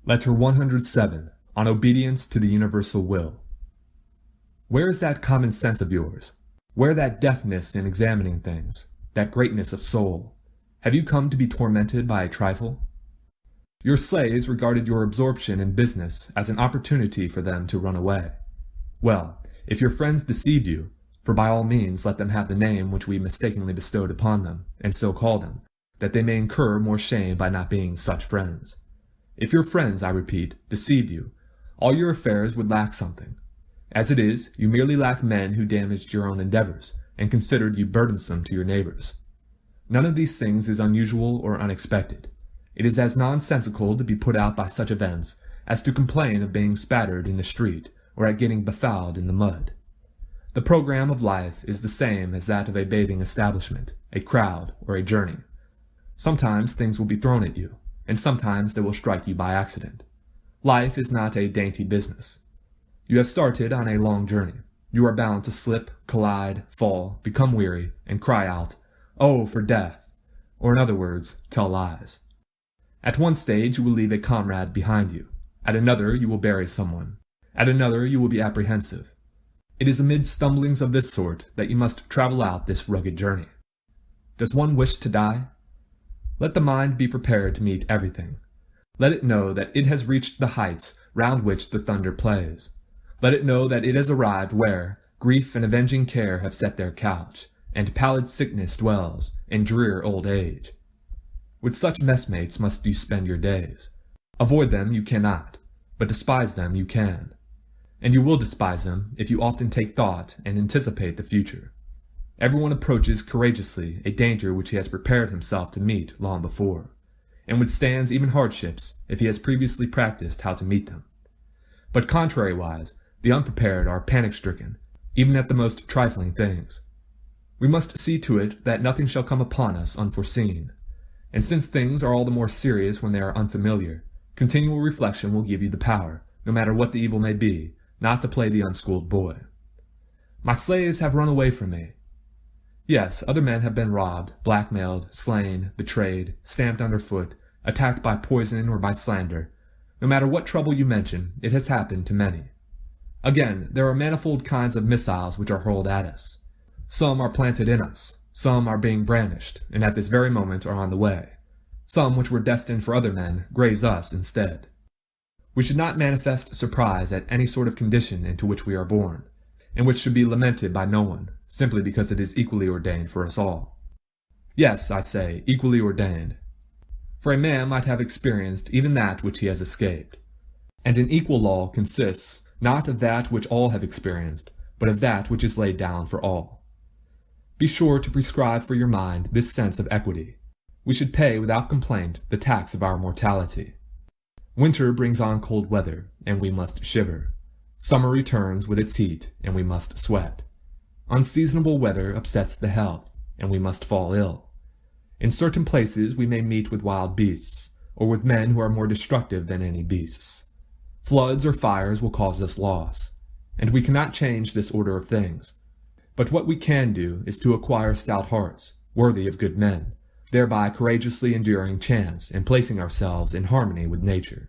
Letter 107, on obedience to the universal will. Where is that common sense of yours? Where that deftness in examining things, that greatness of soul? Have you come to be tormented by a trifle? Your slaves regarded your absorption in business as an opportunity for them to run away. Well, if your friends deceived you, for by all means let them have the name which we mistakenly bestowed upon them, and so call them, that they may incur more shame by not being such friends. If your friends, I repeat, deceived you, all your affairs would lack something. As it is, you merely lack men who damaged your own endeavors, and considered you burdensome to your neighbors. None of these things is unusual or unexpected. It is as nonsensical to be put out by such events as to complain of being spattered in the street, or at getting befouled in the mud. The program of life is the same as that of a bathing establishment, a crowd, or a journey. Sometimes things will be thrown at you, and sometimes they will strike you by accident. Life is not a dainty business. You have started on a long journey. You are bound to slip, collide, fall, become weary, and cry out, "Oh, for death!" or in other words, tell lies. At one stage you will leave a comrade behind you. At another you will bury someone. At another you will be apprehensive. It is amid stumblings of this sort that you must travel out this rugged journey. Does one wish to die? Let the mind be prepared to meet everything. Let it know that it has reached the heights round which the thunder plays. Let it know that it has arrived where grief and avenging care have set their couch, and pallid sickness dwells, and drear old age. With such messmates must you spend your days. Avoid them you cannot, but despise them you can. And you will despise them if you often take thought and anticipate the future. Everyone approaches courageously a danger which he has prepared himself to meet long before, and withstands even hardships if he has previously practiced how to meet them. But contrariwise, the unprepared are panic-stricken, even at the most trifling things. We must see to it that nothing shall come upon us unforeseen, and since things are all the more serious when they are unfamiliar, continual reflection will give you the power, no matter what the evil may be, not to play the unschooled boy. My slaves have run away from me. Yes, other men have been robbed, blackmailed, slain, betrayed, stamped underfoot, attacked by poison or by slander. No matter what trouble you mention, it has happened to many. Again, there are manifold kinds of missiles which are hurled at us. Some are planted in us, some are being brandished, and at this very moment are on the way. Some which were destined for other men graze us instead. We should not manifest surprise at any sort of condition into which we are born, and which should be lamented by no one, simply because it is equally ordained for us all. Yes, I say, equally ordained. For a man might have experienced even that which he has escaped. And an equal law consists not of that which all have experienced, but of that which is laid down for all. Be sure to prescribe for your mind this sense of equity. We should pay without complaint the tax of our mortality. Winter brings on cold weather, and we must shiver. Summer returns with its heat, and we must sweat. Unseasonable weather upsets the health, and we must fall ill. In certain places we may meet with wild beasts, or with men who are more destructive than any beasts. Floods or fires will cause us loss, and we cannot change this order of things. But what we can do is to acquire stout hearts, worthy of good men, thereby courageously enduring chance and placing ourselves in harmony with nature.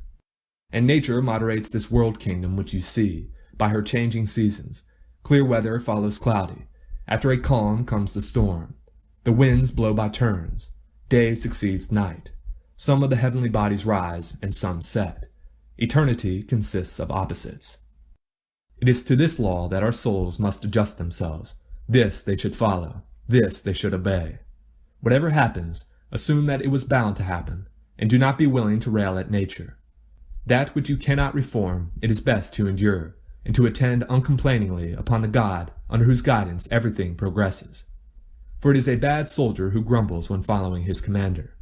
And nature moderates this world kingdom which you see, by her changing seasons. Clear weather follows cloudy. After a calm comes the storm. The winds blow by turns. Day succeeds night. Some of the heavenly bodies rise, and some set. Eternity consists of opposites. It is to this law that our souls must adjust themselves. This they should follow. This they should obey. Whatever happens, assume that it was bound to happen, and do not be willing to rail at nature. That which you cannot reform, it is best to endure, and to attend uncomplainingly upon the God under whose guidance everything progresses. For it is a bad soldier who grumbles when following his commander.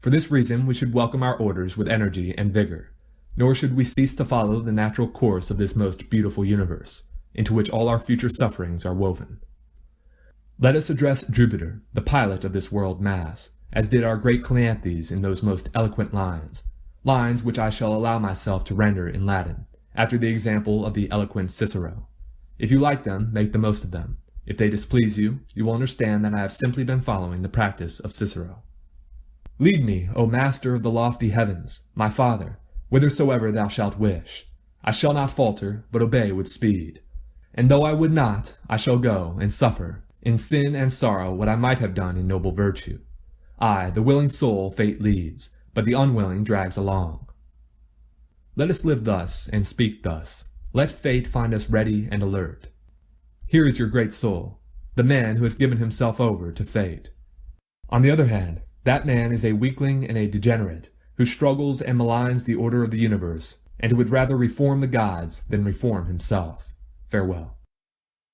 For this reason we should welcome our orders with energy and vigor, nor should we cease to follow the natural course of this most beautiful universe, into which all our future sufferings are woven. Let us address Jupiter, the pilot of this world mass, as did our great Cleanthes in those most eloquent lines which I shall allow myself to render in Latin, after the example of the eloquent Cicero. If you like them, make the most of them. If they displease you, you will understand that I have simply been following the practice of Cicero. Lead me, O master of the lofty heavens, my father, whithersoever thou shalt wish. I shall not falter, but obey with speed. And though I would not, I shall go and suffer, in sin and sorrow, what I might have done in noble virtue. I, the willing soul, fate leaves, but the unwilling drags along. Let us live thus and speak thus. Let fate find us ready and alert. Here is your great soul, the man who has given himself over to fate. On the other hand, that man is a weakling and a degenerate, who struggles and maligns the order of the universe, and who would rather reform the gods than reform himself. Farewell.